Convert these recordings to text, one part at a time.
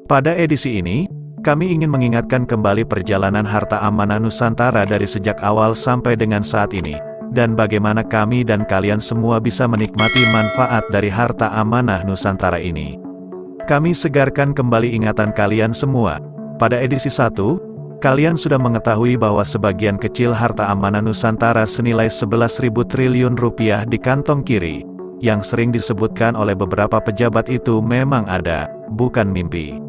Pada edisi ini, kami ingin mengingatkan kembali perjalanan harta amanah Nusantara dari sejak awal sampai dengan saat ini, dan bagaimana kami dan kalian semua bisa menikmati manfaat dari harta amanah Nusantara ini. Kami segarkan kembali ingatan kalian semua. Pada edisi 1, kalian sudah mengetahui bahwa sebagian kecil harta amanah Nusantara senilai 11.000 triliun rupiah di kantong kiri, yang sering disebutkan oleh beberapa pejabat itu memang ada, bukan mimpi.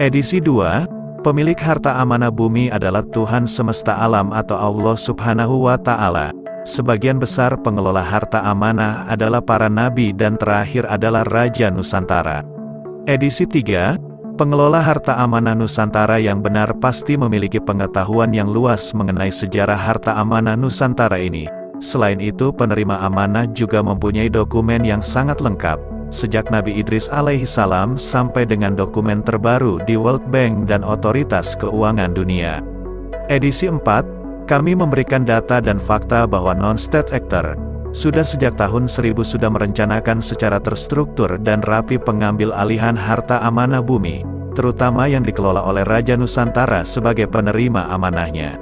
Edisi 2, pemilik harta amanah bumi adalah Tuhan semesta alam atau Allah Subhanahu wa Ta'ala. Sebagian besar pengelola harta amanah adalah para nabi dan terakhir adalah Raja Nusantara. Edisi 3, pengelola harta amanah Nusantara yang benar pasti memiliki pengetahuan yang luas mengenai sejarah harta amanah Nusantara ini. Selain itu, penerima amanah juga mempunyai dokumen yang sangat lengkap, sejak Nabi Idris alaihissalam sampai dengan dokumen terbaru di World Bank dan Otoritas Keuangan Dunia. Edisi 4, kami memberikan data dan fakta bahwa non-state actor sudah sejak tahun 1000 sudah merencanakan secara terstruktur dan rapi pengambil alihan harta amanah bumi, terutama yang dikelola oleh Raja Nusantara sebagai penerima amanahnya.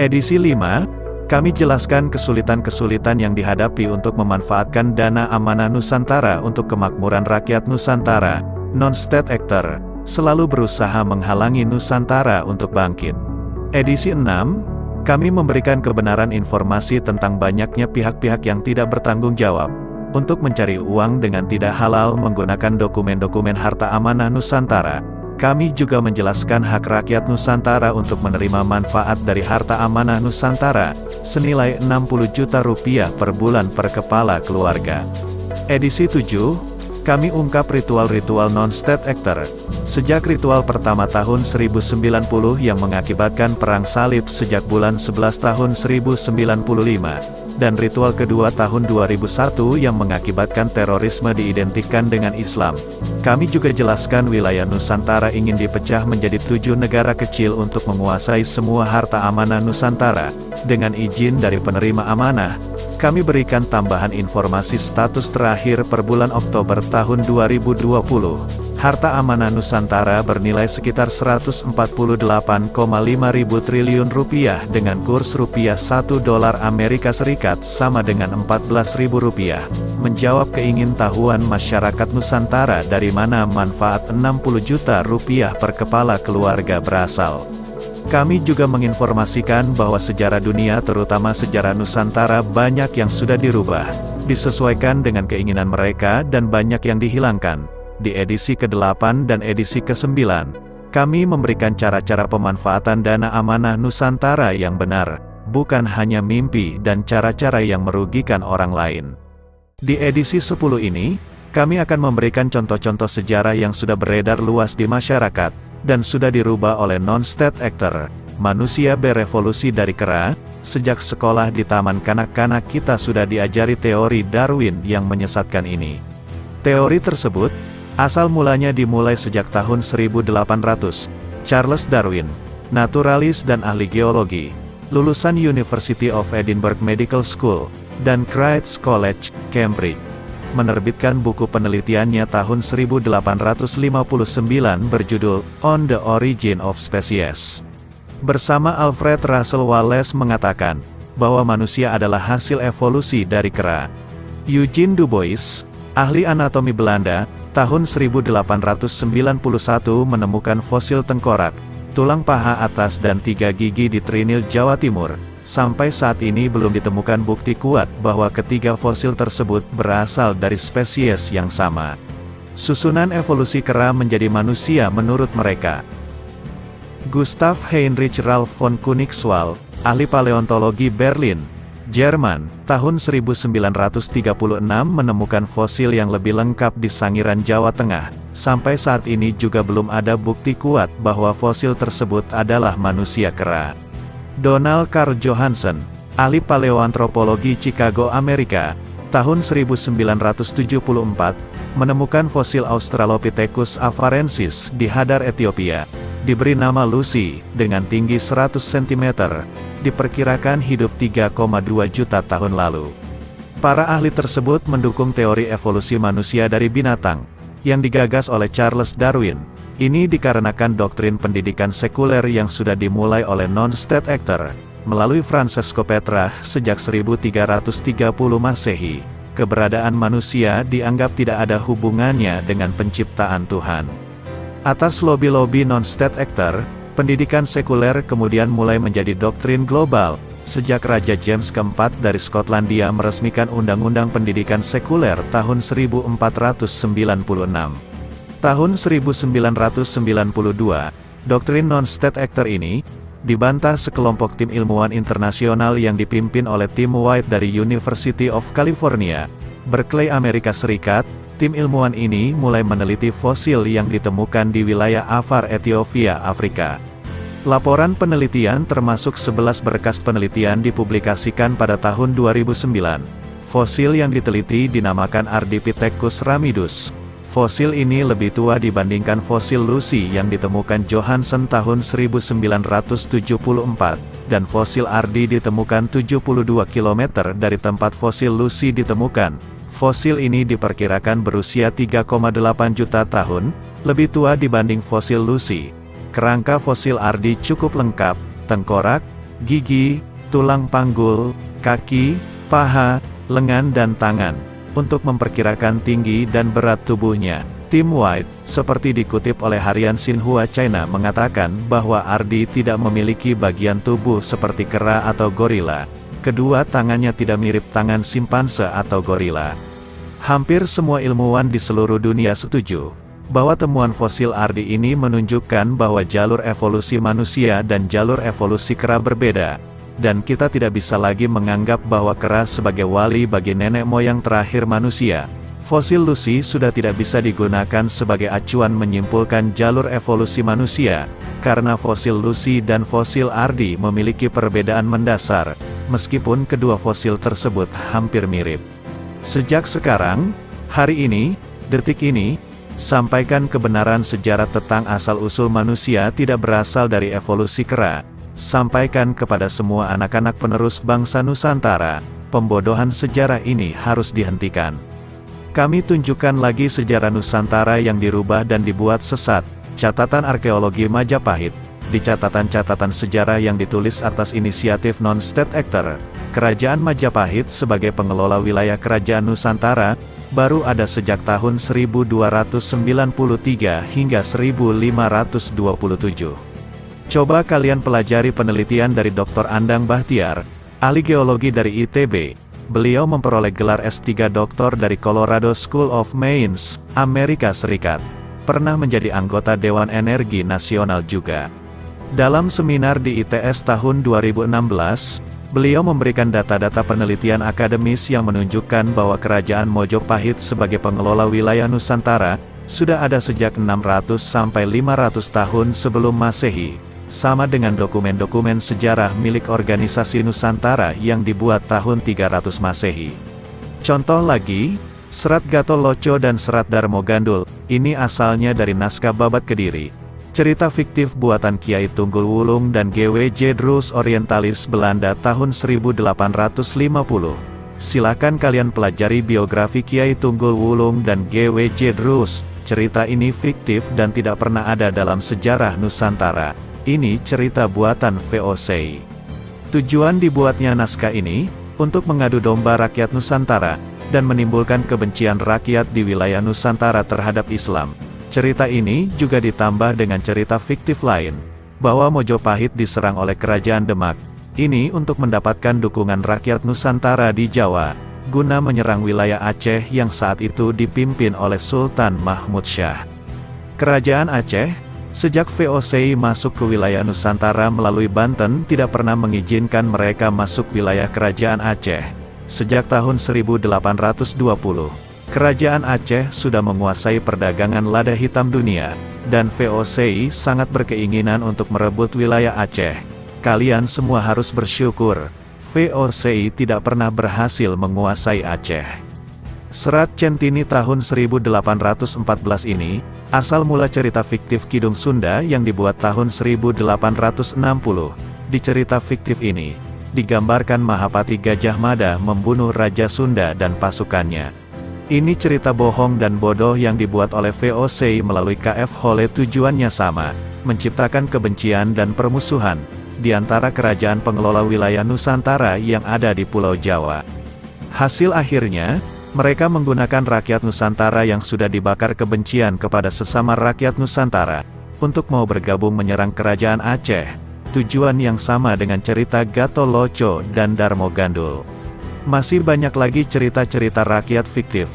Edisi 5, kami jelaskan kesulitan-kesulitan yang dihadapi untuk memanfaatkan dana amanah Nusantara untuk kemakmuran rakyat Nusantara. Non-state actor selalu berusaha menghalangi Nusantara untuk bangkit. Edisi 6, kami memberikan kebenaran informasi tentang banyaknya pihak-pihak yang tidak bertanggung jawab untuk mencari uang dengan tidak halal menggunakan dokumen-dokumen harta amanah Nusantara. Kami juga menjelaskan hak rakyat Nusantara untuk menerima manfaat dari harta amanah Nusantara, senilai 60 juta rupiah per bulan per kepala keluarga. Edisi 7, kami ungkap ritual-ritual non-state actor. Sejak ritual pertama tahun 1090 yang mengakibatkan perang salib sejak bulan 11 tahun 1095, dan ritual kedua tahun 2001 yang mengakibatkan terorisme diidentikan dengan Islam. Kami juga jelaskan wilayah Nusantara ingin dipecah menjadi 7 negara kecil untuk menguasai semua harta amanah Nusantara. Dengan izin dari penerima amanah, kami berikan tambahan informasi status terakhir per bulan Oktober tahun 2020. Harta amanah Nusantara bernilai sekitar 148,5 ribu triliun rupiah dengan kurs rupiah 1 dolar Amerika Serikat sama dengan 14.000 rupiah. Menjawab keingintahuan masyarakat Nusantara dari mana manfaat 60 juta rupiah per kepala keluarga berasal. Kami juga menginformasikan bahwa sejarah dunia terutama sejarah Nusantara banyak yang sudah dirubah, disesuaikan dengan keinginan mereka dan banyak yang dihilangkan. Di edisi ke-8 dan edisi ke-9, kami memberikan cara-cara pemanfaatan dana amanah Nusantara yang benar, bukan hanya mimpi dan cara-cara yang merugikan orang lain. Di edisi 10 ini, kami akan memberikan contoh-contoh sejarah yang sudah beredar luas di masyarakat, dan sudah dirubah oleh non-state actor. Manusia berevolusi dari kera. Sejak sekolah di taman kanak-kanak kita sudah diajari teori Darwin yang menyesatkan ini. Teori tersebut, asal mulanya dimulai sejak tahun 1800. Charles Darwin, naturalis dan ahli geologi, lulusan University of Edinburgh Medical School, dan Christ's College, Cambridge, menerbitkan buku penelitiannya tahun 1859 berjudul On the Origin of Species. Bersama Alfred Russel Wallace mengatakan bahwa manusia adalah hasil evolusi dari kera. Eugene Du Bois, ahli anatomi Belanda, tahun 1891 menemukan fosil tengkorak, tulang paha atas dan 3 gigi di Trinil, Jawa Timur. Sampai saat ini belum ditemukan bukti kuat bahwa ketiga fosil tersebut berasal dari spesies yang sama. Susunan evolusi kera menjadi manusia menurut mereka. Gustav Heinrich Ralph von Königswald, ahli paleontologi Berlin, Jerman, tahun 1936 menemukan fosil yang lebih lengkap di Sangiran, Jawa Tengah. Sampai saat ini juga belum ada bukti kuat bahwa fosil tersebut adalah manusia kera. Donald Carl Johansen, ahli paleoantropologi Chicago, Amerika, tahun 1974, menemukan fosil Australopithecus afarensis di Hadar, Ethiopia. Diberi nama Lucy, dengan tinggi 100 cm, diperkirakan hidup 3,2 juta tahun lalu. Para ahli tersebut mendukung teori evolusi manusia dari binatang, yang digagas oleh Charles Darwin, Ini dikarenakan doktrin pendidikan sekuler yang sudah dimulai oleh non-state actor, melalui Francesco Petrarch sejak 1330 Masehi. Keberadaan manusia dianggap tidak ada hubungannya dengan penciptaan Tuhan. Atas lobi-lobi non-state actor, pendidikan sekuler kemudian mulai menjadi doktrin global, sejak Raja James keempat dari Skotlandia meresmikan Undang-Undang Pendidikan Sekuler tahun 1496. Tahun 1992, doktrin non-state actor ini dibantah sekelompok tim ilmuwan internasional yang dipimpin oleh Tim White dari University of California, Berkeley, Amerika Serikat. Tim ilmuwan ini mulai meneliti fosil yang ditemukan di wilayah Afar, Ethiopia, Afrika. Laporan penelitian termasuk 11 berkas penelitian dipublikasikan pada tahun 2009. Fosil yang diteliti dinamakan Ardipithecus ramidus. Fosil ini lebih tua dibandingkan fosil Lucy yang ditemukan Johansen tahun 1974, dan fosil Ardi ditemukan 72 km dari tempat fosil Lucy ditemukan. Fosil ini diperkirakan berusia 3,8 juta tahun, lebih tua dibanding fosil Lucy. Kerangka fosil Ardi cukup lengkap, tengkorak, gigi, tulang panggul, kaki, paha, lengan dan tangan, untuk memperkirakan tinggi dan berat tubuhnya. Tim White, seperti dikutip oleh harian Xinhua China, mengatakan bahwa Ardi tidak memiliki bagian tubuh seperti kera atau gorila. Kedua tangannya tidak mirip tangan simpanse atau gorila. Hampir semua ilmuwan di seluruh dunia setuju bahwa temuan fosil Ardi ini menunjukkan bahwa jalur evolusi manusia dan jalur evolusi kera berbeda, dan kita tidak bisa lagi menganggap bahwa kera sebagai wali bagi nenek moyang terakhir manusia. Fosil Lucy sudah tidak bisa digunakan sebagai acuan menyimpulkan jalur evolusi manusia, karena fosil Lucy dan fosil Ardi memiliki perbedaan mendasar, meskipun kedua fosil tersebut hampir mirip. Sejak sekarang, hari ini, detik ini, sampaikan kebenaran sejarah tentang asal-usul manusia tidak berasal dari evolusi kera. Sampaikan kepada semua anak-anak penerus bangsa Nusantara, pembodohan sejarah ini harus dihentikan. Kami tunjukkan lagi sejarah Nusantara yang dirubah dan dibuat sesat. Catatan arkeologi Majapahit. Di catatan-catatan sejarah yang ditulis atas inisiatif non-state actor, Kerajaan Majapahit sebagai pengelola wilayah Kerajaan Nusantara, baru ada sejak tahun 1293 hingga 1527. Coba kalian pelajari penelitian dari Dr. Andang Bahtiar, ahli geologi dari ITB. Beliau memperoleh gelar S3 Doktor dari Colorado School of Mines, Amerika Serikat. Pernah menjadi anggota Dewan Energi Nasional juga. Dalam seminar di ITS tahun 2016, beliau memberikan data-data penelitian akademis yang menunjukkan bahwa Kerajaan Mojopahit sebagai pengelola wilayah Nusantara, sudah ada sejak 600 sampai 500 tahun sebelum Masehi, sama dengan dokumen-dokumen sejarah milik organisasi Nusantara yang dibuat tahun 300 Masehi. Contoh lagi, Serat Gatot Loco dan Serat Darmo Gandul, ini asalnya dari naskah Babat Kediri. Cerita fiktif buatan Kiai Tunggul Wulung dan G.W.J. Droes Orientalis Belanda tahun 1850. Silakan kalian pelajari biografi Kiai Tunggul Wulung dan G.W.J. Droes. Cerita ini fiktif dan tidak pernah ada dalam sejarah Nusantara. Ini cerita buatan VOC. Tujuan dibuatnya naskah ini, untuk mengadu domba rakyat Nusantara, dan menimbulkan kebencian rakyat di wilayah Nusantara terhadap Islam. Cerita ini juga ditambah dengan cerita fiktif lain, bahwa Mojopahit diserang oleh Kerajaan Demak. Ini untuk mendapatkan dukungan rakyat Nusantara di Jawa, guna menyerang wilayah Aceh yang saat itu dipimpin oleh Sultan Mahmud Syah. Kerajaan Aceh, sejak VOC masuk ke wilayah Nusantara melalui Banten tidak pernah mengizinkan mereka masuk wilayah Kerajaan Aceh. Sejak tahun 1820. Kerajaan Aceh sudah menguasai perdagangan lada hitam dunia, dan VOC sangat berkeinginan untuk merebut wilayah Aceh. Kalian semua harus bersyukur, VOC tidak pernah berhasil menguasai Aceh. Serat Centini tahun 1814 ini, asal mula cerita fiktif Kidung Sunda yang dibuat tahun 1860. Di cerita fiktif ini, digambarkan Mahapati Gajah Mada membunuh Raja Sunda dan pasukannya. Ini cerita bohong dan bodoh yang dibuat oleh VOC melalui KF Hole. Tujuannya sama, menciptakan kebencian dan permusuhan di antara kerajaan pengelola wilayah Nusantara yang ada di Pulau Jawa. Hasil akhirnya, mereka menggunakan rakyat Nusantara yang sudah dibakar kebencian kepada sesama rakyat Nusantara, untuk mau bergabung menyerang kerajaan Aceh. Tujuan yang sama dengan cerita Gatot Loco dan Darmo Gandul. Masih banyak lagi cerita-cerita rakyat fiktif.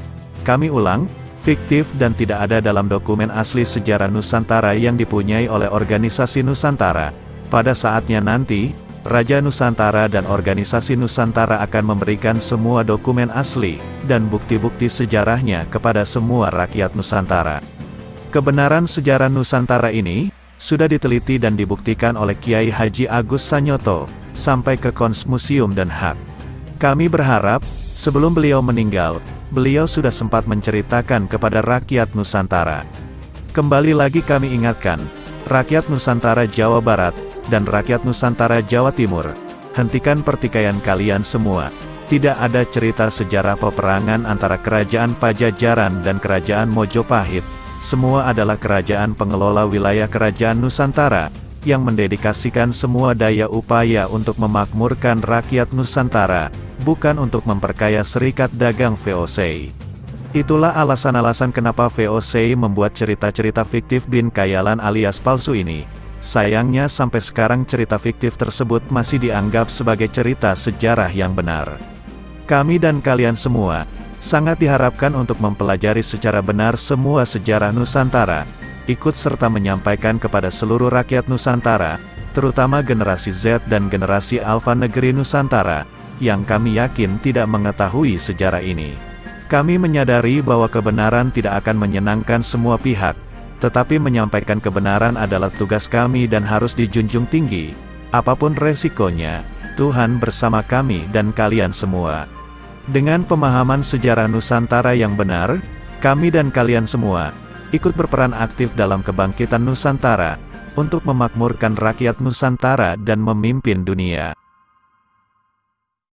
Kami ulang, fiktif dan tidak ada dalam dokumen asli sejarah Nusantara yang dipunyai oleh organisasi Nusantara. Pada saatnya nanti, Raja Nusantara dan organisasi Nusantara akan memberikan semua dokumen asli dan bukti-bukti sejarahnya kepada semua rakyat Nusantara. Kebenaran sejarah Nusantara ini sudah diteliti dan dibuktikan oleh Kiai Haji Agus Sanyoto sampai ke Kons Museum Den Haag. Kami berharap, sebelum beliau meninggal, beliau sudah sempat menceritakan kepada rakyat Nusantara. Kembali lagi kami ingatkan, rakyat Nusantara Jawa Barat, dan rakyat Nusantara Jawa Timur, hentikan pertikaian kalian semua. Tidak ada cerita sejarah peperangan antara kerajaan Pajajaran dan kerajaan Mojopahit. Semua adalah kerajaan pengelola wilayah kerajaan Nusantara, yang mendedikasikan semua daya upaya untuk memakmurkan rakyat Nusantara, bukan untuk memperkaya serikat dagang VOC. Itulah alasan-alasan kenapa VOC membuat cerita-cerita fiktif bin khayalan alias palsu ini. Sayangnya sampai sekarang cerita fiktif tersebut masih dianggap sebagai cerita sejarah yang benar. Kami dan kalian semua, sangat diharapkan untuk mempelajari secara benar semua sejarah Nusantara, ikut serta menyampaikan kepada seluruh rakyat Nusantara, terutama generasi Z dan generasi Alfa negeri Nusantara, yang kami yakin tidak mengetahui sejarah ini. Kami menyadari bahwa kebenaran tidak akan menyenangkan semua pihak, tetapi menyampaikan kebenaran adalah tugas kami dan harus dijunjung tinggi. Apapun resikonya, Tuhan bersama kami dan kalian semua. Dengan pemahaman sejarah Nusantara yang benar, kami dan kalian semua ikut berperan aktif dalam kebangkitan Nusantara, untuk memakmurkan rakyat Nusantara dan memimpin dunia.